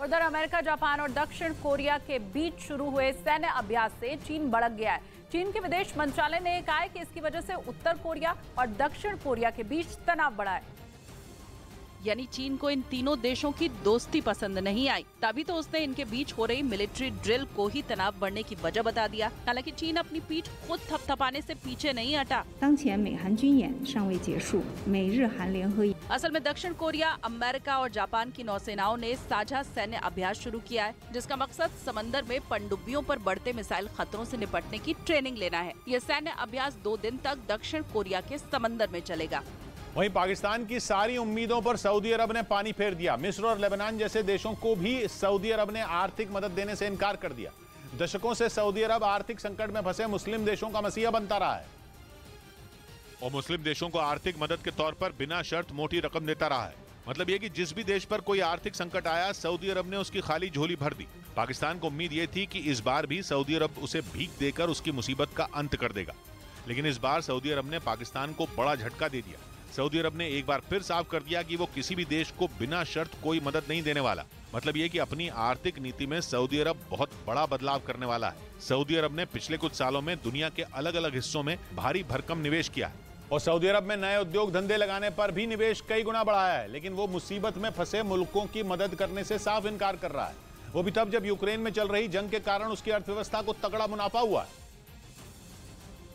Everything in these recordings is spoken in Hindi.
उधर अमेरिका, जापान और दक्षिण कोरिया के बीच शुरू हुए सैन्य अभ्यास से चीन भड़क गया है। चीन के विदेश मंत्रालय ने कहा है कि इसकी वजह से उत्तर कोरिया और दक्षिण कोरिया के बीच तनाव बढ़ा है। यानी चीन को इन तीनों देशों की दोस्ती पसंद नहीं आई, तभी तो उसने इनके बीच हो रही मिलिट्री ड्रिल को ही तनाव बढ़ने की वजह बता दिया। हालांकि चीन अपनी पीठ खुद थपथपाने से पीछे नहीं हटा। असल में दक्षिण कोरिया, अमेरिका और जापान की नौसेनाओं ने साझा सैन्य अभ्यास शुरू किया है, जिसका मकसद समंदर में पनडुब्बियों पर बढ़ते मिसाइल खतरों से निपटने की ट्रेनिंग लेना है। यह सैन्य अभ्यास 2 दिन तक दक्षिण कोरिया के समंदर में चलेगा। वहीं पाकिस्तान की सारी उम्मीदों पर सऊदी अरब ने पानी फेर दिया। मिस्र और लेबनान जैसे देशों को भी सऊदी अरब ने आर्थिक मदद देने से इनकार कर दिया। दशकों से सऊदी अरब आर्थिक संकट में फंसे मुस्लिम देशों का मसीहा बनता रहा है और मुस्लिम देशों को आर्थिक मदद के तौर पर बिना शर्त मोटी रकम देता रहा है। मतलब यह कि जिस भी देश पर कोई आर्थिक संकट आया, सऊदी अरब ने उसकी खाली झोली भर दी। पाकिस्तान को उम्मीद यह थी कि इस बार भी सऊदी अरब उसे भीख देकर उसकी मुसीबत का अंत कर देगा, लेकिन इस बार सऊदी अरब ने पाकिस्तान को बड़ा झटका दे दिया। सऊदी अरब ने एक बार फिर साफ कर दिया कि वो किसी भी देश को बिना शर्त कोई मदद नहीं देने वाला। मतलब ये कि अपनी आर्थिक नीति में सऊदी अरब बहुत बड़ा बदलाव करने वाला है। सऊदी अरब ने पिछले कुछ सालों में दुनिया के अलग अलग हिस्सों में भारी भरकम निवेश किया है और सऊदी अरब में नए उद्योग धंधे लगाने पर भी निवेश कई गुना बढ़ाया है, लेकिन वो मुसीबत में फंसे मुल्कों की मदद करने से साफ इनकार कर रहा है। वो भी तब जब यूक्रेन में चल रही जंग के कारण उसकी अर्थव्यवस्था को तगड़ा मुनाफा हुआ है।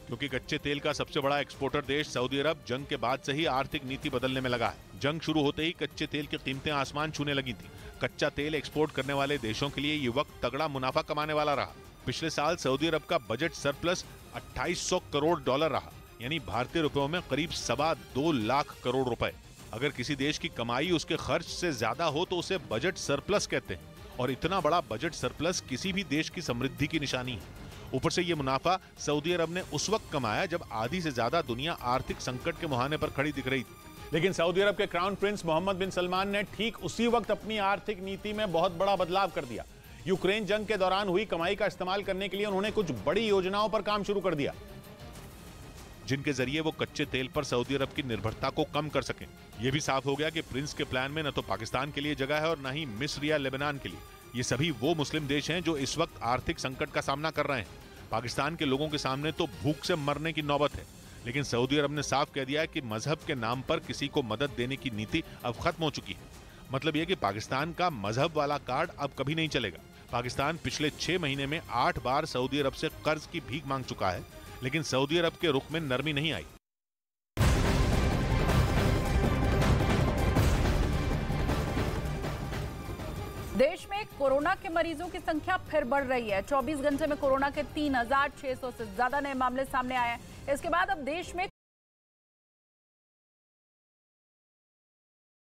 क्योंकि कच्चे तेल का सबसे बड़ा एक्सपोर्टर देश सऊदी अरब जंग के बाद से ही आर्थिक नीति बदलने में लगा है। जंग शुरू होते ही कच्चे तेल की कीमतें आसमान छूने लगी थी। कच्चा तेल एक्सपोर्ट करने वाले देशों के लिए ये वक्त तगड़ा मुनाफा कमाने वाला रहा। पिछले साल सऊदी अरब का बजट सरप्लस 2800 करोड़ डॉलर रहा, यानी भारतीय रुपयों में करीब 2.25 लाख करोड़ रुपए। अगर किसी देश की कमाई उसके खर्च से ज्यादा हो तो उसे बजट सरप्लस कहते हैं, और इतना बड़ा बजट सरप्लस किसी भी देश की समृद्धि की निशानी है। ऊपर से ये मुनाफा सऊदी अरब ने उस वक्त कमाया जब आधी से ज्यादा दुनिया आर्थिक संकट के मुहाने पर खड़ी दिख रही थी। लेकिन सऊदी अरब के क्राउन प्रिंस मोहम्मद बिन सलमान ने ठीक उसी वक्त अपनी आर्थिक नीति में बहुत बड़ा बदलाव कर दिया। यूक्रेन जंग के दौरान हुई कमाई का इस्तेमाल करने के लिए उन्होंने कुछ बड़ी योजनाओं पर काम शुरू कर दिया, जिनके जरिए वो कच्चे तेल पर सऊदी अरब की निर्भरता को कम कर सकें। यह भी साफ हो गया कि प्रिंस के प्लान में न तो पाकिस्तान के लिए जगह है और न ही मिस्र या लेबनान के लिए। ये सभी वो मुस्लिम देश हैं जो इस वक्त आर्थिक संकट का सामना कर रहे हैं। पाकिस्तान के लोगों के सामने तो भूख से मरने की नौबत है, लेकिन सऊदी अरब ने साफ कह दिया है कि मजहब के नाम पर किसी को मदद देने की नीति अब खत्म हो चुकी है। मतलब यह कि पाकिस्तान का मजहब वाला कार्ड अब कभी नहीं चलेगा। पाकिस्तान पिछले 6 महीने में 8 बार सऊदी अरब से कर्ज की भीख मांग चुका है, लेकिन सऊदी अरब के रुख में नरमी नहीं आई। देश में कोरोना के मरीजों की संख्या फिर बढ़ रही है। 24 घंटे में कोरोना के 3600 से ज्यादा नए मामले सामने आए हैं। इसके बाद अब देश में